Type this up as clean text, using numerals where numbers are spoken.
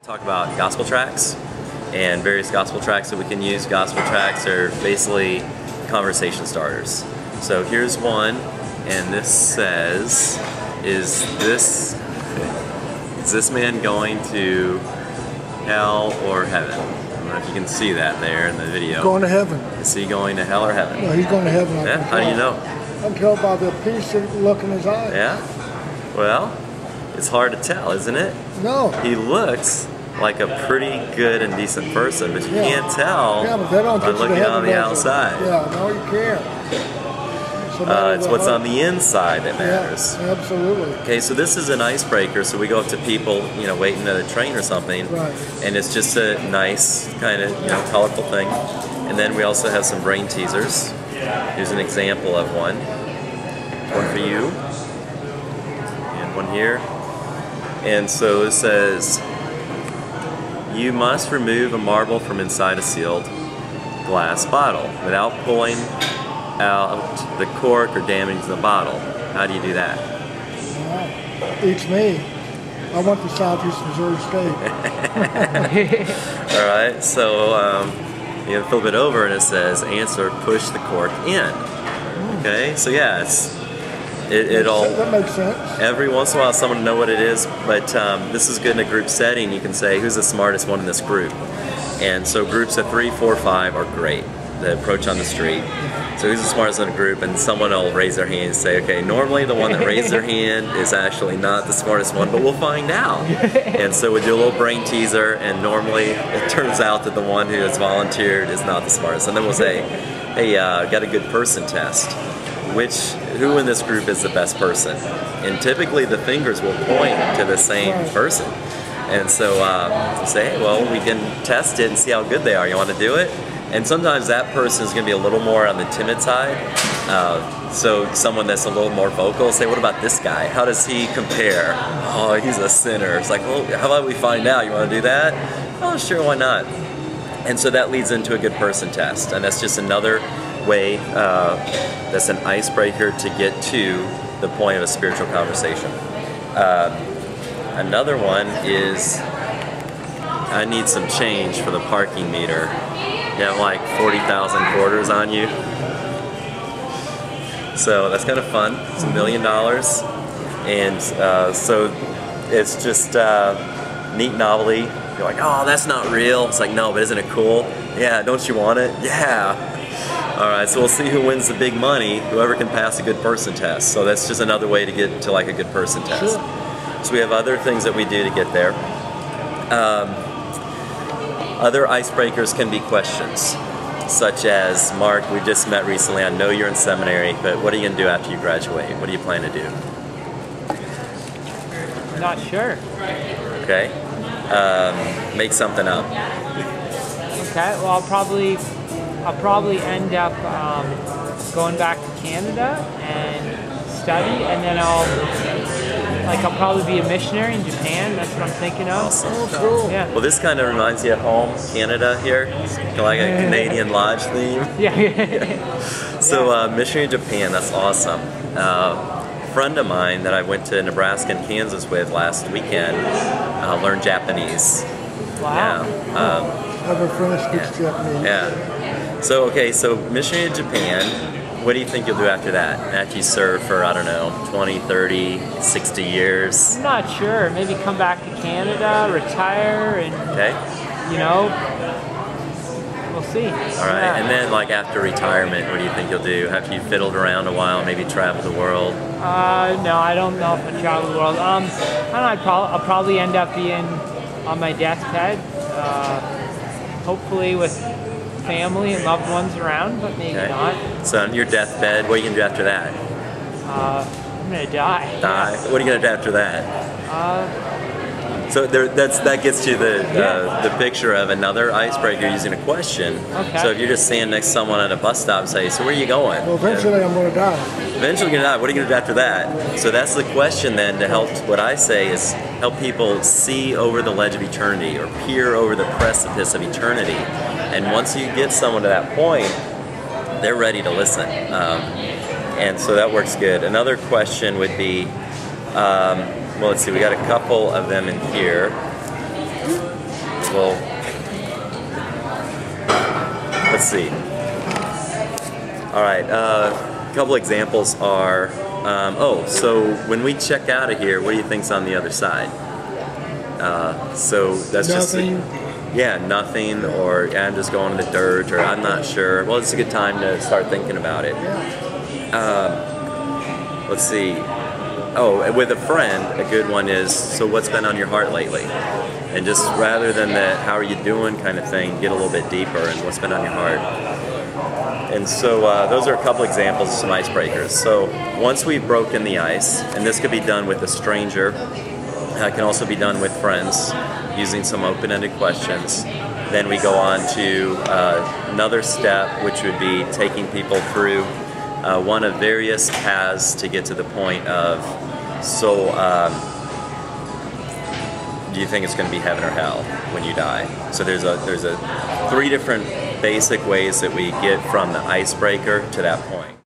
Talk about gospel tracts and various gospel tracts that we can use. Gospel tracts are basically conversation starters. So here's one, and this says, is this man going to hell or heaven? I don't know if you can see that there in the video. Going to heaven. Is he going to hell or heaven? No, he's going to heaven. Yeah? How do you know? I can tell by the peace look in his eyes. Yeah? Well, it's hard to tell, isn't it? No. He looks like a pretty good and decent person, but you can't tell by looking on the outside. Yeah, no, you can't. It's what's on the inside that matters. Yeah, absolutely. Okay, so this is an icebreaker. So we go up to people, waiting at a train or something, right, and it's just a nice kind of, colorful thing. And then we also have some brain teasers. Here's an example of one. One for you, and one here. And so it says, you must remove a marble from inside a sealed glass bottle without pulling out the cork or damaging the bottle. How do you do that? Beats me. I went to Southeast Missouri State. Alright, so you flip it over and it says, answer, push the cork in. Okay, so yeah, it all, that makes sense. Every once in a while someone will know what it is, but this is good in a group setting. You can say, who's the smartest one in this group? And so groups of 3, 4, 5 are great. The approach on the street. So who's the smartest in the group? And someone will raise their hand and say, okay, normally the one that raised their hand is actually not the smartest one, but we'll find out. And so we do a little brain teaser, and normally it turns out that the one who has volunteered is not the smartest. And then we'll say, hey, got a good person test. Who in this group is the best person? And typically the fingers will point to the same person. And so say, hey, well, we can test it and see how good they are. You want to do it? And sometimes that person is going to be a little more on the timid side. So someone that's a little more vocal, say, what about this guy? How does he compare? Oh, he's a sinner. It's like, well, how about we find out? You want to do that? Oh, sure, why not? And so that leads into a good person test. And that's just another way, that's an icebreaker to get to the point of a spiritual conversation. Another one is, I need some change for the parking meter. You have like 40,000 quarters on you. So that's kind of fun. It's $1 million. And so it's just neat novelty. You're like, oh, that's not real. It's like, no, but isn't it cool? Yeah, don't you want it? Yeah. All right, so we'll see who wins the big money, whoever can pass a good person test. So that's just another way to get to like a good person test. Sure. So we have other things that we do to get there. Other icebreakers can be questions, such as, Mark, we just met recently, I know you're in seminary, but what are you going to do after you graduate? What do you plan to do? Not sure. Okay. Make something up. Okay, well I'll probably end up going back to Canada and study, and then I'll probably be a missionary in Japan. That's what I'm thinking of. Awesome. Oh, cool. Yeah. Well, this kind of reminds you of home, Canada here, like a Canadian Lodge theme. Yeah. So missionary in Japan, that's awesome. A friend of mine that I went to Nebraska and Kansas with last weekend learned Japanese. Wow. Yeah. I have a friend that speaks Japanese. Yeah. So, okay, so missionary in Japan, what do you think you'll do after that? After you serve for, I don't know, 20, 30, 60 years? I'm not sure. Maybe come back to Canada, retire, and, we'll see. All right, yeah. And then like after retirement, what do you think you'll do? After you've fiddled around a while, maybe travel the world? No, I don't know if I travel the world. I don't know, I'll probably end up being on my deathbed, hopefully with family and loved ones around, but maybe not. So on your deathbed, what are you going to do after that? I'm going to die. Die? Yeah. What are you going to do after that? So that gets you the picture of another icebreaker using a question. Okay. So if you're just standing next to someone at a bus stop and say, so where are you going? Well, eventually I'm going to die. Eventually you're going to die. What are you going to do after that? So that's the question then, to help, what I say is help people see over the ledge of eternity or peer over the precipice of eternity. And once you get someone to that point, they're ready to listen. And so that works good. Another question would be, well, let's see, we got a couple of them in here. Well, let's see. All right, a couple examples are, so when we check out of here, what do you think's on the other side? So that's Nothing. nothing, or I'm just going to the dirt, or I'm not sure. Well, it's a good time to start thinking about it. Let's see. Oh, with a friend, a good one is, so what's been on your heart lately? And just rather than the how are you doing kind of thing, get a little bit deeper and what's been on your heart. And so those are a couple examples of some icebreakers. So once we've broken the ice, and this could be done with a stranger, it can also be done with friends, using some open-ended questions. Then we go on to another step, which would be taking people through one of various paths to get to the point of, so do you think it's going to be heaven or hell when you die? So there's a 3 different basic ways that we get from the icebreaker to that point.